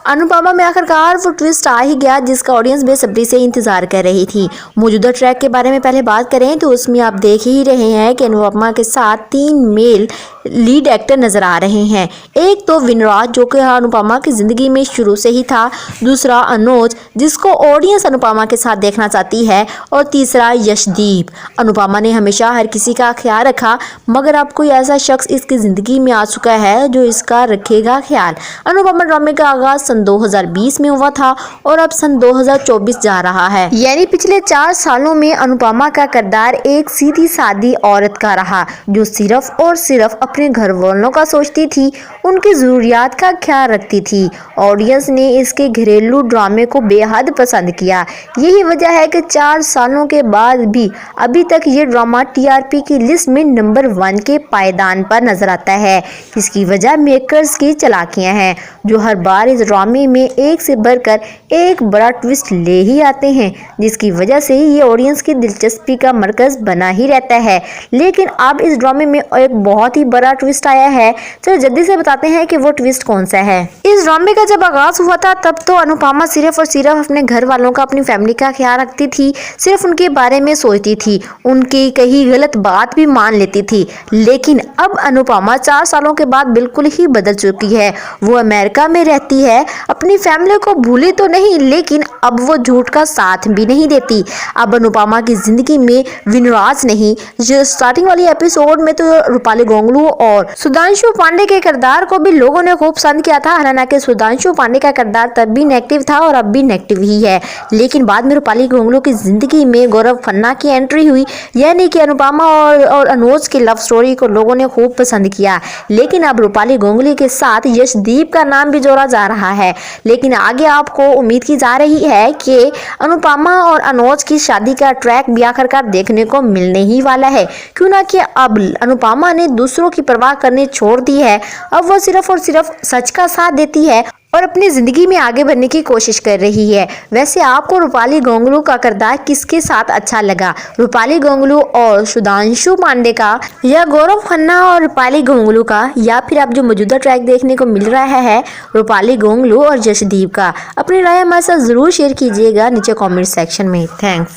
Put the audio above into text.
अनुपमा में आखिरकार वो ट्विस्ट आ ही गया जिसका ऑडियंस बेसब्री से इंतजार कर रही थी। मौजूदा ट्रैक के बारे में पहले बात करें तो उसमें आप देख ही रहे हैं कि अनुपमा के साथ 3 मेल लीड एक्टर नजर आ रहे हैं। एक तो विनराज जो कि अनुपमा की जिंदगी में शुरू से ही था, दूसरा अनुज जिसको ऑडियंस अनुपमा के साथ देखना चाहती है, और तीसरा यशदीप। अनुपमा ने हमेशा हर किसी का ख्याल रखा, मगर अब कोई ऐसा शख्स इसकी जिंदगी में आ चुका है जो इसका रखेगा ख्याल। अनुपमा ड्रामे का आगाज सन 2020 में हुआ था और अब सन 2024 जा रहा है, यानी पिछले 4 सालों में अनुपमा का किरदार एक सीधी सादी औरत का रहा जो सिर्फ और सिर्फ अपने घर वालों का सोचती थी, उनकी जरूरियात का ख्याल रखती थी। ऑडियंस ने इसके घरेलू ड्रामे को बेहद पसंद किया। यही वजह है कि 4 सालों के बाद भी अभी तक ये ड्रामा टीआरपी की लिस्ट में नंबर 1 के पायदान पर नजर आता है। इसकी वजह मेकर्स की चालाकियां हैं जो हर बार इस ड्रामे में एक से बढ़कर एक बड़ा ट्विस्ट ले ही आते हैं, जिसकी वजह से ये ऑडियंस की दिलचस्पी का मरकज बना ही रहता है। लेकिन अब इस ड्रामे में एक बहुत ही बड़ा ट्विस्ट आया है। चलो जल्दी से बताते हैं कि वो ट्विस्ट कौन सा है। इस ड्रामे का जब आगाज हुआ था तब तो अनुपमा सिर्फ और सिर्फ अपने घर वालों का, अपनी फैमिली का ख्याल रखती थी, सिर्फ उनके बारे में सोचती थी, उनकी कही गलत बात भी मान लेती थी। लेकिन अब अनुपमा 4 सालों के बाद बिल्कुल ही बदल चुकी है। वो अमेरिका में रहती है, अपनी फैमिली को भूली तो नहीं, लेकिन अब वो झूठ का साथ भी नहीं देती। अब अनुपमा की जिंदगी में विनराज नहीं, जो स्टार्टिंग वाली एपिसोड में तो रूपाली गोंगलू और सुधांशु पांडे के किरदार को भी लोगों ने खूब पसंद किया था। हालांकि सुधांशु पांडे का किरदार तब भी नेगेटिव था और अब भी नेगेटिव ही है, लेकिन बाद में रूपाली गोंगलू की जिंदगी में गौरव खन्ना की एंट्री हुई, यानी कि अनुपमा और अनुज की लव स्टोरी को लोगों ने खूब पसंद किया। लेकिन अब रूपाली गोंगलू के साथ यशदीप का नाम भी जोड़ा जा रहा है। लेकिन आगे आपको उम्मीद की जा रही है कि अनुपमा और अनुज की शादी का ट्रैक भी आखिरकार देखने को मिलने ही वाला है। क्यों ना कि अब अनुपमा ने दूसरों की परवाह करने छोड़ दी है। अब वो सिर्फ और सिर्फ सच का साथ देती है और अपनी जिंदगी में आगे बढ़ने की कोशिश कर रही है। वैसे आपको रूपाली गोंगलू का किरदार किसके साथ अच्छा लगा, रूपाली गोंगलू और सुधांशु पांडे का, या गौरव खन्ना और रूपाली गोंगलू का, या फिर आप जो मौजूदा ट्रैक देखने को मिल रहा है रूपाली गोंगलू और यशदीप का? अपनी राय हमारे साथ जरूर शेयर कीजिएगा नीचे कॉमेंट सेक्शन में। थैंक्स।